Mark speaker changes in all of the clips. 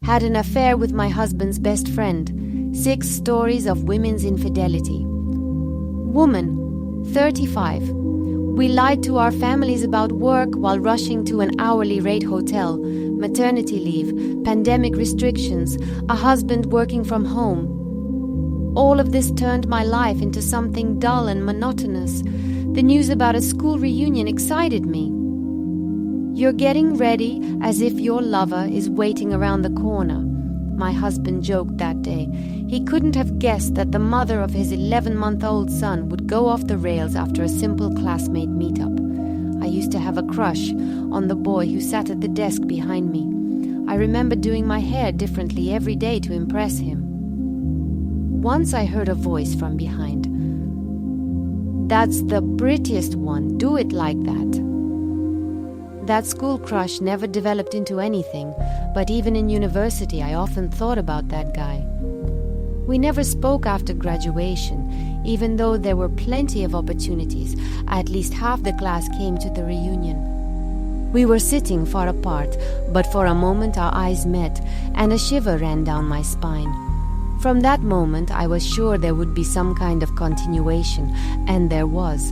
Speaker 1: Had an affair with my husband's best friend. 6 stories of women's infidelity. Woman, 35. We lied to our families about work while rushing to an hourly rate hotel, maternity leave, pandemic restrictions, a husband working from home. All of this turned my life into something dull and monotonous. The news about a school reunion excited me. You're getting ready as if your lover is waiting around the corner, my husband joked that day. He couldn't have guessed that the mother of his 11-month-old son would go off the rails after a simple classmate meetup. I used to have a crush on the boy who sat at the desk behind me. I remember doing my hair differently every day to impress him. Once I heard a voice from behind. That's the prettiest one, do it like that. That school crush never developed into anything, but even in university I often thought about that guy. We never spoke after graduation, even though there were plenty of opportunities. At least half the class came to the reunion. We were sitting far apart, but for a moment our eyes met, and a shiver ran down my spine. From that moment I was sure there would be some kind of continuation, and there was.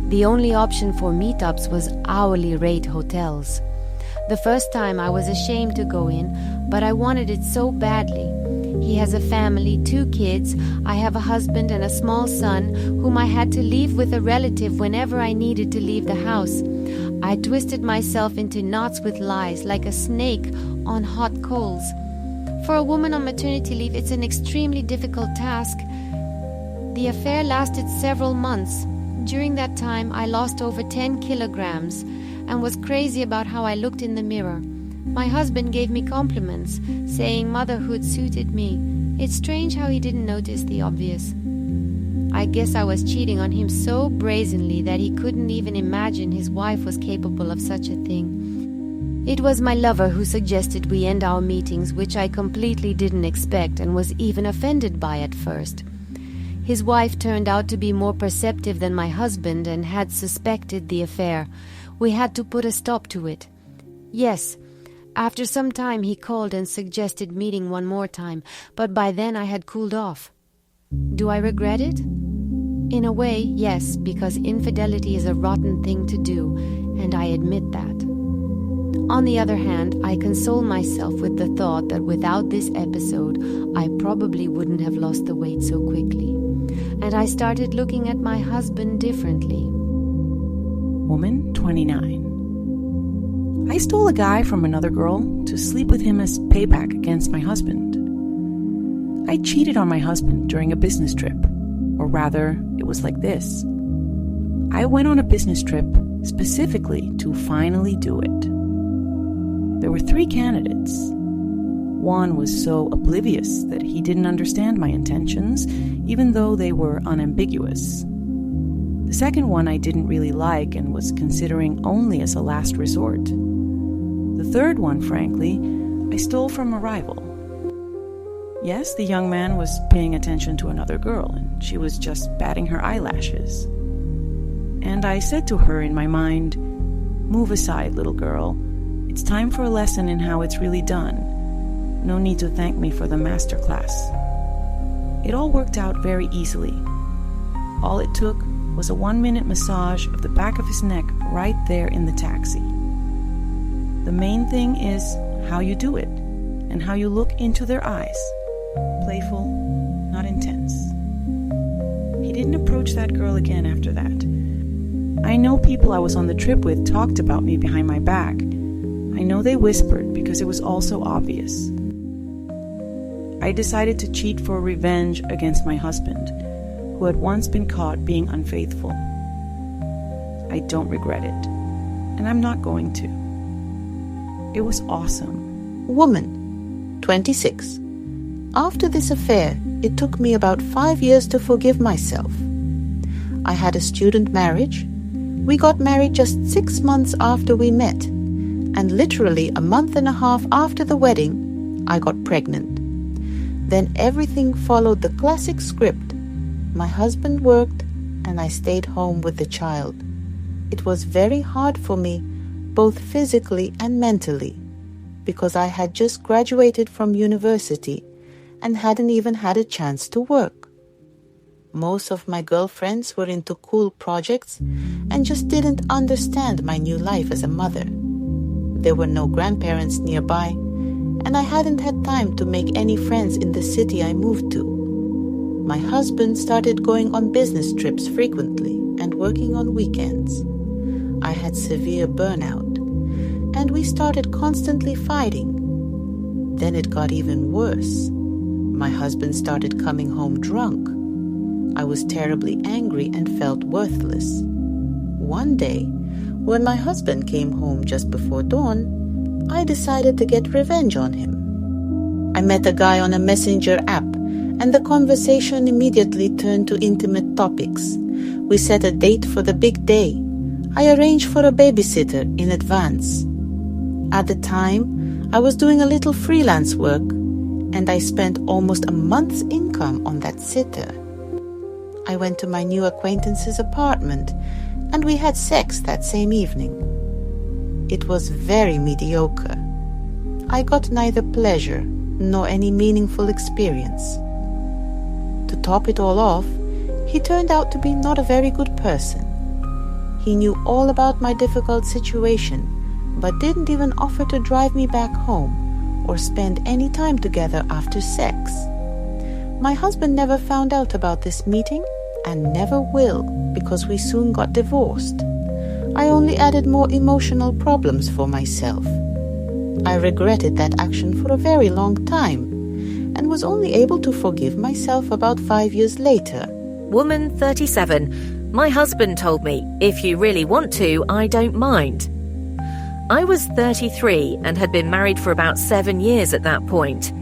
Speaker 1: The only option for meetups was hourly rate hotels. The first time I was ashamed to go in, but I wanted it so badly. He has a family, 2 kids. I have a husband and a small son, whom I had to leave with a relative whenever I needed to leave the house. I twisted myself into knots with lies, like a snake on hot coals. For a woman on maternity leave, it's an extremely difficult task. The affair lasted several months. During that time, I lost over 10 kilograms and was crazy about how I looked in the mirror. My husband gave me compliments, saying motherhood suited me. It's strange how he didn't notice the obvious. I guess I was cheating on him so brazenly that he couldn't even imagine his wife was capable of such a thing. It was my lover who suggested we end our meetings, which I completely didn't expect and was even offended by at first. His wife turned out to be more perceptive than my husband and had suspected the affair. We had to put a stop to it. Yes, after some time he called and suggested meeting one more time, but by then I had cooled off. Do I regret it? In a way, yes, because infidelity is a rotten thing to do, and I admit that. On the other hand, I console myself with the thought that without this episode, I probably wouldn't have lost the weight so quickly. And I started looking at my husband differently.
Speaker 2: Woman, 29. I stole a guy from another girl to sleep with him as payback against my husband. I cheated on my husband during a business trip. Or rather, it was like this. I went on a business trip specifically to finally do it. There were 3 candidates. One was so oblivious that he didn't understand my intentions, even though they were unambiguous. The second one I didn't really like and was considering only as a last resort. The third one, frankly, I stole from a rival. Yes, the young man was paying attention to another girl, and she was just batting her eyelashes. And I said to her in my mind, "Move aside, little girl. It's time for a lesson in how it's really done. No need to thank me for the master class." It all worked out very easily. All it took was a 1-minute massage of the back of his neck right there in the taxi. The main thing is how you do it and how you look into their eyes. Playful, not intense. He didn't approach that girl again after that. I know people I was on the trip with talked about me behind my back. I know they whispered because it was all so obvious. I decided to cheat for revenge against my husband, who had once been caught being unfaithful. I don't regret it, and I'm not going to. It was awesome.
Speaker 3: Woman, 26. After this affair, it took me about 5 years to forgive myself. I had a student marriage. We got married just 6 months after we met, and literally a month and a half after the wedding, I got pregnant. Then everything followed the classic script. My husband worked, and I stayed home with the child. It was very hard for me, both physically and mentally, because I had just graduated from university and hadn't even had a chance to work. Most of my girlfriends were into cool projects and just didn't understand my new life as a mother. There were no grandparents nearby, and I hadn't had time to make any friends in the city I moved to. My husband started going on business trips frequently and working on weekends. I had severe burnout, and we started constantly fighting. Then it got even worse. My husband started coming home drunk. I was terribly angry and felt worthless. One day, when my husband came home just before dawn, I decided to get revenge on him. I met a guy on a messenger app, and the conversation immediately turned to intimate topics. We set a date for the big day. I arranged for a babysitter in advance. At the time, I was doing a little freelance work, and I spent almost a month's income on that sitter. I went to my new acquaintance's apartment, and we had sex that same evening. It was very mediocre. I got neither pleasure nor any meaningful experience. To top it all off, he turned out to be not a very good person. He knew all about my difficult situation, but didn't even offer to drive me back home or spend any time together after sex. My husband never found out about this meeting and never will, because we soon got divorced. I only added more emotional problems for myself. I regretted that action for a very long time and was only able to forgive myself about 5 years later.
Speaker 4: Woman 37. My husband told me, if you really want to, I don't mind. I was 33 and had been married for about 7 years at that point.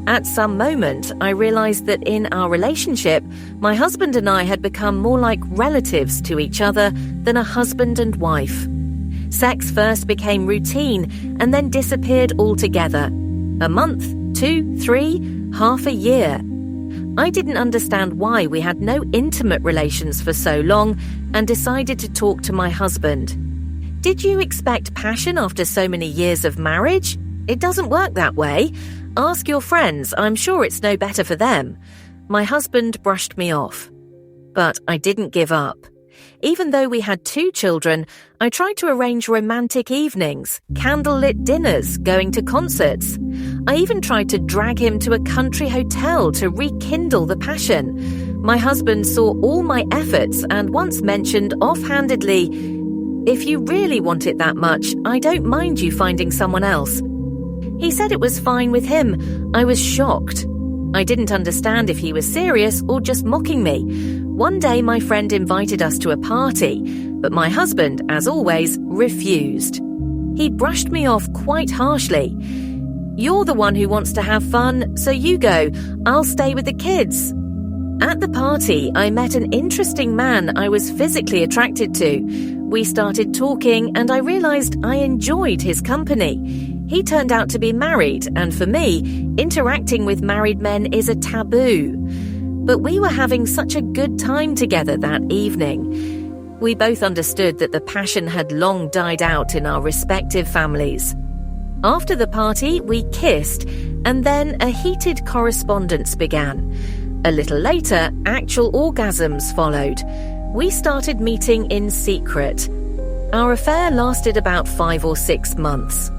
Speaker 4: At some moment, I realized that in our relationship, my husband and I had become more like relatives to each other than a husband and wife. Sex first became routine and then disappeared altogether. A month, 2, 3, half a year. I didn't understand why we had no intimate relations for so long and decided to talk to my husband. Did you expect passion after so many years of marriage? It doesn't work that way. Ask your friends, I'm sure it's no better for them. My husband brushed me off. But I didn't give up. Even though we had 2 children, I tried to arrange romantic evenings, candlelit dinners, going to concerts. I even tried to drag him to a country hotel to rekindle the passion. My husband saw all my efforts and once mentioned offhandedly, "If you really want it that much, I don't mind you finding someone else." He said it was fine with him. I was shocked. I didn't understand if he was serious or just mocking me. One day my friend invited us to a party, but my husband, as always, refused. He brushed me off quite harshly. "You're the one who wants to have fun, so you go. I'll stay with the kids." At the party, I met an interesting man I was physically attracted to. We started talking and I realized I enjoyed his company. He turned out to be married, and for me, interacting with married men is a taboo. But we were having such a good time together that evening. We both understood that the passion had long died out in our respective families. After the party, we kissed, and then a heated correspondence began. A little later, actual orgasms followed. We started meeting in secret. Our affair lasted about 5 or 6 months.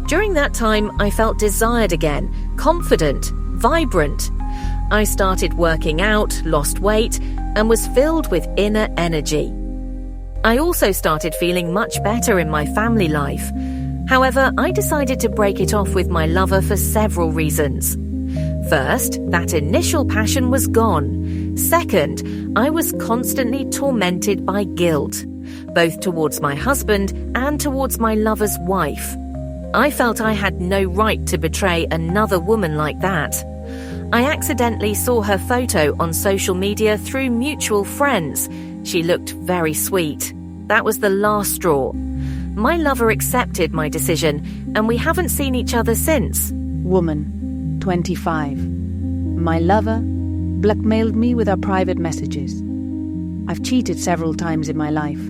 Speaker 4: During that time, I felt desired again, confident, vibrant. I started working out, lost weight, and was filled with inner energy. I also started feeling much better in my family life. However, I decided to break it off with my lover for several reasons. First, that initial passion was gone. Second, I was constantly tormented by guilt, both towards my husband and towards my lover's wife. I felt I had no right to betray another woman like that. I accidentally saw her photo on social media through mutual friends. She looked very sweet. That was the last straw. My lover accepted my decision, and we haven't seen each other since.
Speaker 2: Woman, 25. My lover blackmailed me with our private messages. I've cheated several times in my life.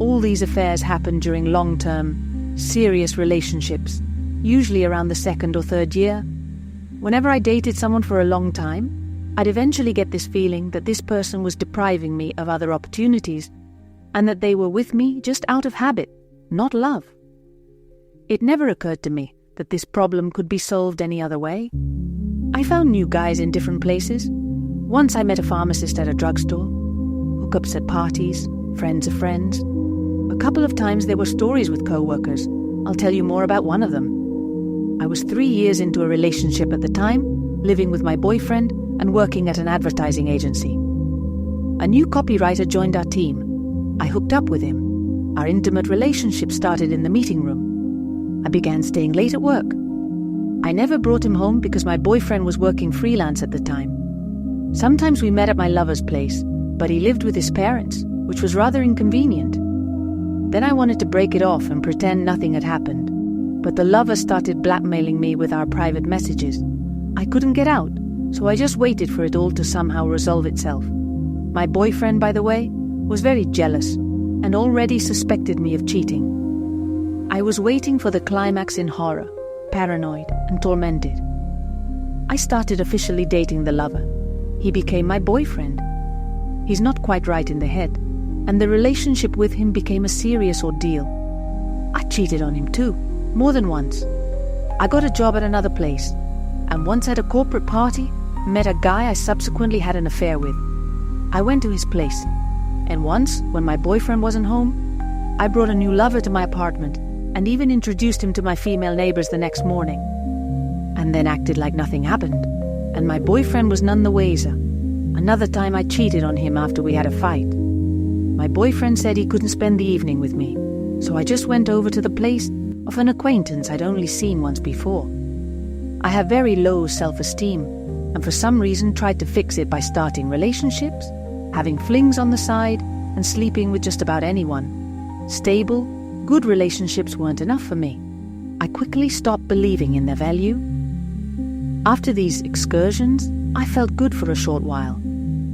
Speaker 2: All these affairs happened during long-term, serious relationships. usually around the second or third year. Whenever I dated someone for a long time, I'd eventually get this feeling that this person was depriving me of other opportunities and that they were with me just out of habit, not love. It never occurred to me that this problem could be solved any other way. I found new guys in different places. Once I met a pharmacist at a drugstore, hookups at parties, friends of friends. A couple of times there were stories with co-workers. I'll tell you more about one of them. I was 3 years into a relationship at the time, living with my boyfriend and working at an advertising agency. A new copywriter joined our team. I hooked up with him. Our intimate relationship started in the meeting room. I began staying late at work. I never brought him home because my boyfriend was working freelance at the time. Sometimes we met at my lover's place, but he lived with his parents, which was rather inconvenient. Then I wanted to break it off and pretend nothing had happened. But the lover started blackmailing me with our private messages. I couldn't get out, so I just waited for it all to somehow resolve itself. My boyfriend, by the way, was very jealous and already suspected me of cheating. I was waiting for the climax in horror, paranoid and tormented. I started officially dating the lover. He became my boyfriend. He's not quite right in the head, and the relationship with him became a serious ordeal. I cheated on him too, more than once. I got a job at another place, and once at a corporate party, met a guy I subsequently had an affair with. I went to his place, and once, when my boyfriend wasn't home, I brought a new lover to my apartment and even introduced him to my female neighbors the next morning, and then acted like nothing happened, and my boyfriend was none the wiser. Another time I cheated on him after we had a fight. My boyfriend said he couldn't spend the evening with me, so I just went over to the place of an acquaintance I'd only seen once before. I have very low self-esteem, and for some reason tried to fix it by starting relationships, having flings on the side, and sleeping with just about anyone. Stable, good relationships weren't enough for me. I quickly stopped believing in their value. After these excursions, I felt good for a short while,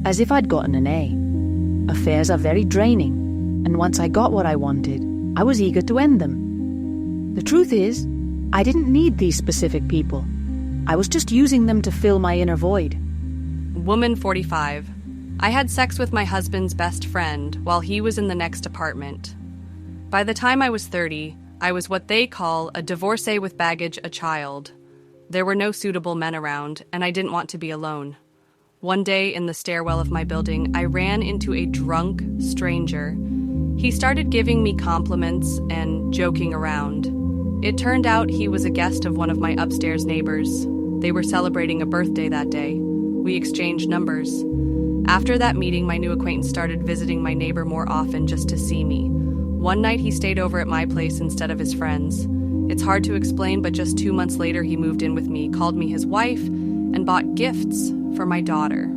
Speaker 2: as if I'd gotten an A. Affairs are very draining, and once I got what I wanted, I was eager to end them. The truth is, I didn't need these specific people. I was just using them to fill my inner void.
Speaker 5: Woman 45. I had sex with my husband's best friend while he was in the next apartment. By the time I was 30, I was what they call a divorcee with baggage, a child. There were no suitable men around, and I didn't want to be alone. One day in the stairwell of my building, I ran into a drunk stranger. He started giving me compliments and joking around. It turned out he was a guest of one of my upstairs neighbors. They were celebrating a birthday that day. We exchanged numbers. After that meeting, my new acquaintance started visiting my neighbor more often just to see me. One night he stayed over at my place instead of his friends. It's hard to explain, but just 2 months later he moved in with me, called me his wife, and bought gifts for my daughter.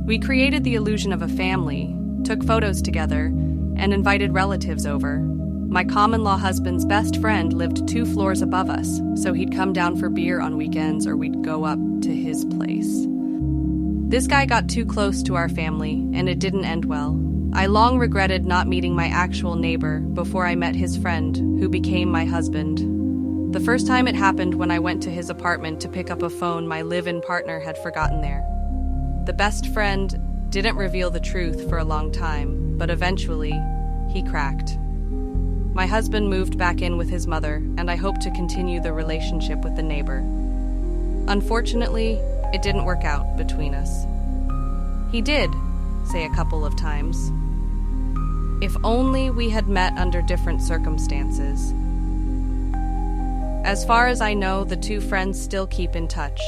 Speaker 5: We created the illusion of a family, took photos together, and invited relatives over. My common-law husband's best friend lived 2 floors above us, so he'd come down for beer on weekends or we'd go up to his place. This guy got too close to our family, and it didn't end well. I long regretted not meeting my actual neighbor before I met his friend, who became my husband. The first time it happened when I went to his apartment to pick up a phone my live-in partner had forgotten there. The best friend didn't reveal the truth for a long time, but eventually, he cracked. My husband moved back in with his mother, and I hoped to continue the relationship with the neighbor. Unfortunately, it didn't work out between us. He did say a couple of times, "If only we had met under different circumstances." As far as I know, the 2 friends still keep in touch.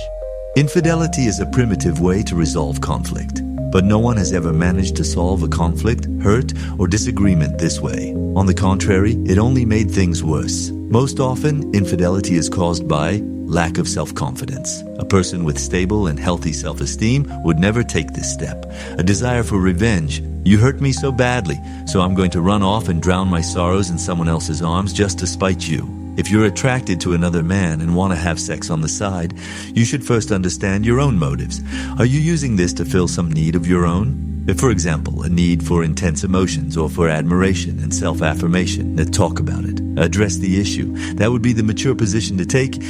Speaker 6: Infidelity is a primitive way to resolve conflict, but no one has ever managed to solve a conflict, hurt, or disagreement this way. On the contrary, it only made things worse. Most often, infidelity is caused by lack of self-confidence. A person with stable and healthy self-esteem would never take this step. A desire for revenge. You hurt me so badly, so I'm going to run off and drown my sorrows in someone else's arms just to spite you. If you're attracted to another man and want to have sex on the side, you should first understand your own motives. Are you using this to fill some need of your own? If, for example, a need for intense emotions or for admiration and self-affirmation, then talk about it. Address the issue. That would be the mature position to take,